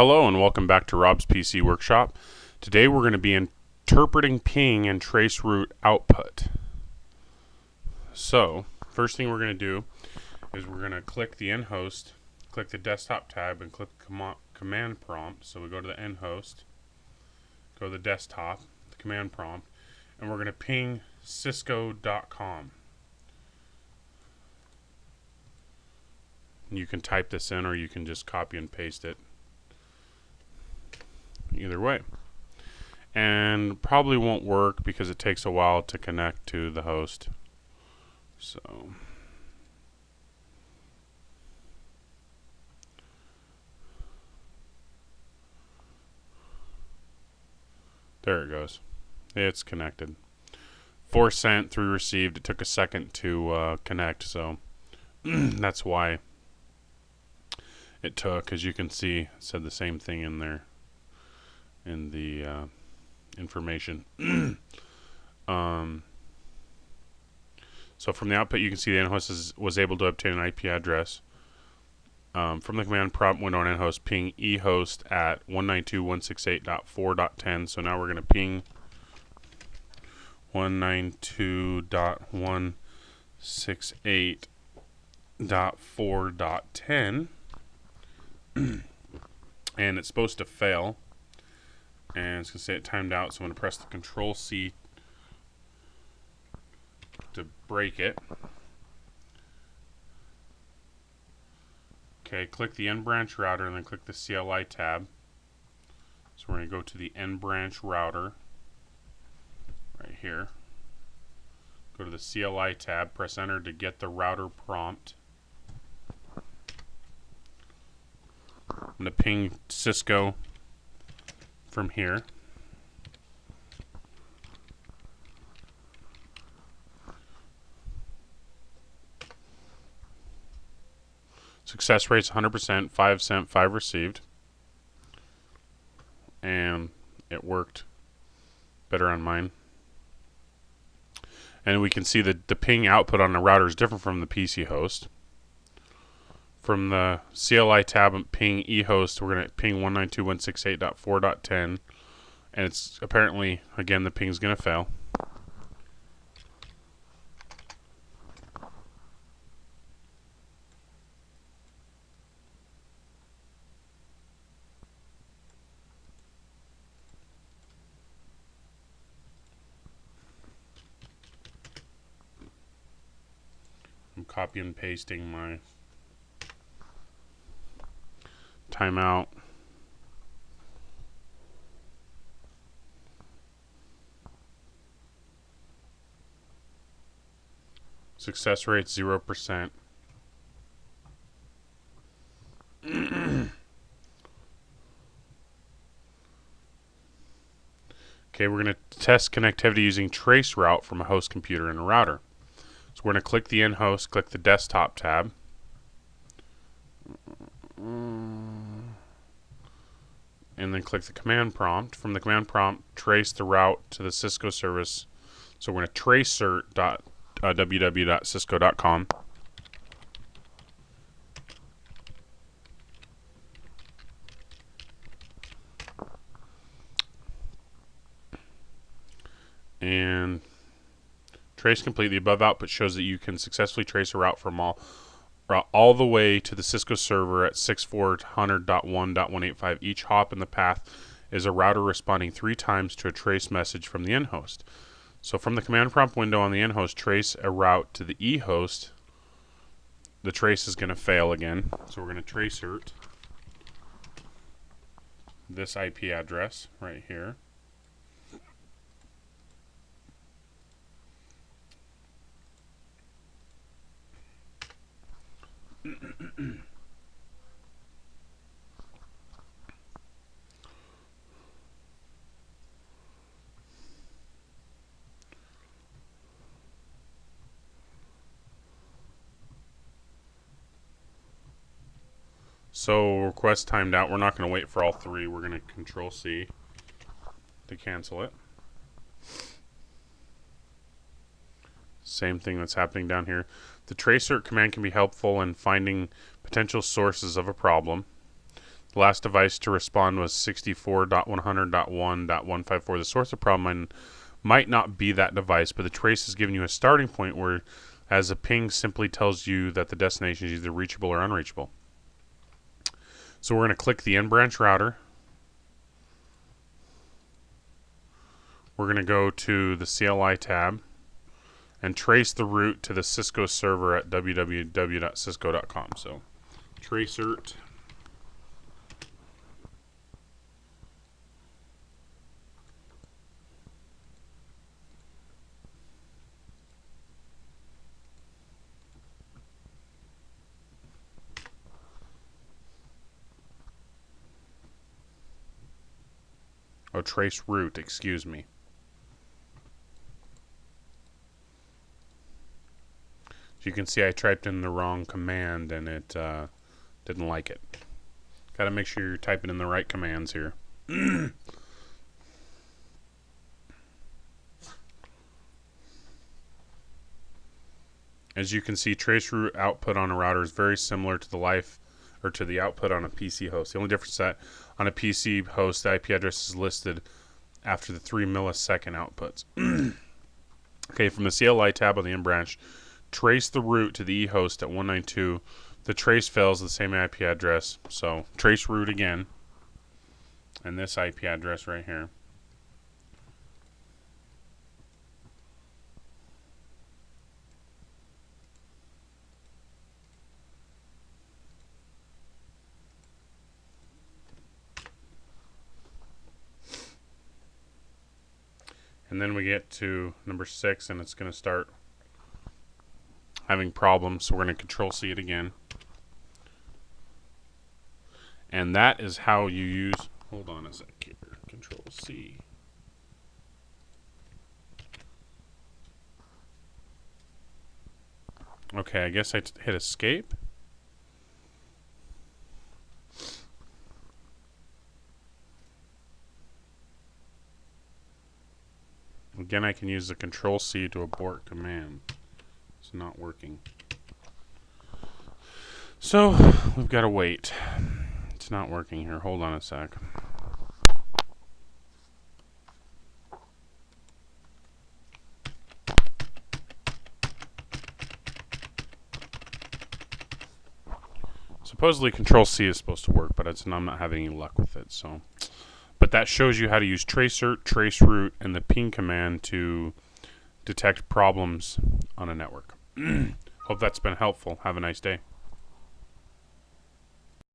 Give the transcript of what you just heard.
Hello and welcome back to Rob's PC Workshop. Today we're going to be interpreting ping and trace route output. So, first thing we're going to do is we're going to click the end host, click the desktop tab, and click command prompt. So we go to the end host, go to the desktop, the command prompt, and we're going to ping cisco.com. You can type this in or you can just copy and paste it. Either way, and probably won't work because it takes a while to connect to the host. So there it goes. It's connected. 4 sent, 3 received. It took a second to connect, so that's why it took. As you can see, it said the same thing in there in the information. So from the output, you can see the end host was able to obtain an IP address from the command prompt window on end host, ping ehost at 192.168.4.10. So now we're going to ping 192.168.4.10 and it's supposed to fail. And it's going to say it timed out, so I'm going to press the Control C to break it. Okay, click the end branch router and then click the CLI tab. So we're going to go to the end branch router right here. Go to the CLI tab, press enter to get the router prompt. I'm going to ping Cisco from here. Success rate's 100%, 5 sent, 5 received. And it worked better on mine. And we can see that the ping output on the router is different from the PC host. From the CLI tab and ping ehost, we're going to ping 192.168.4.10, and it's apparently, again, the ping is going to fail. I'm copy and pasting my timeout. Success rate 0%. Okay, we're going to test connectivity using trace route from a host computer and a router. So we're going to click the end host, click the desktop tab. And then click the command prompt. From the command prompt, trace the route to the Cisco service. So we're going to tracert.www.cisco.com. And trace complete. The above output shows that you can successfully trace a route from all the way to the Cisco server at 6400.1.185. Each hop in the path is a router responding 3 times to a trace message from the end host. So from the command prompt window on the end host, trace a route to the E host. The trace is going to fail again. So we're going to tracert this IP address right here. So request timed out. We're not going to wait for all 3. We're going to Control C to cancel it. Same thing that's happening down here. The tracert command can be helpful in finding potential sources of a problem. The last device to respond was 64.100.1.154. The source of problem might not be that device, but the trace is giving you a starting point where, as a ping simply tells you that the destination is either reachable or unreachable. So we're going to click the in-branch router. We're going to go to the CLI tab and trace the route to the Cisco server at www.cisco.com. So tracert trace route, excuse me. So you can see I typed in the wrong command and it didn't like it. Got to make sure you're typing in the right commands here. As you can see, trace route output on a router is very similar to the output on a PC host. The only difference is that on a PC host, the IP address is listed after the 3 millisecond outputs. Okay, from the CLI tab on the in-branch, trace the route to the e-host at 192. The trace fails the same IP address, so trace route again, and this IP address right here. And then we get to number 6, and it's going to start having problems, so we're going to Control-C it again. And that is how you use... Hold on a sec here. Control-C. Okay, I guess I hit Escape. Again, I can use the Control-C to abort command. It's not working. So, we've got to wait. It's not working here. Hold on a sec. Supposedly Control-C is supposed to work, but I'm not having any luck with it. So, but that shows you how to use tracert, traceroute, and the ping command to detect problems on a network. Hope that's been helpful. Have a nice day.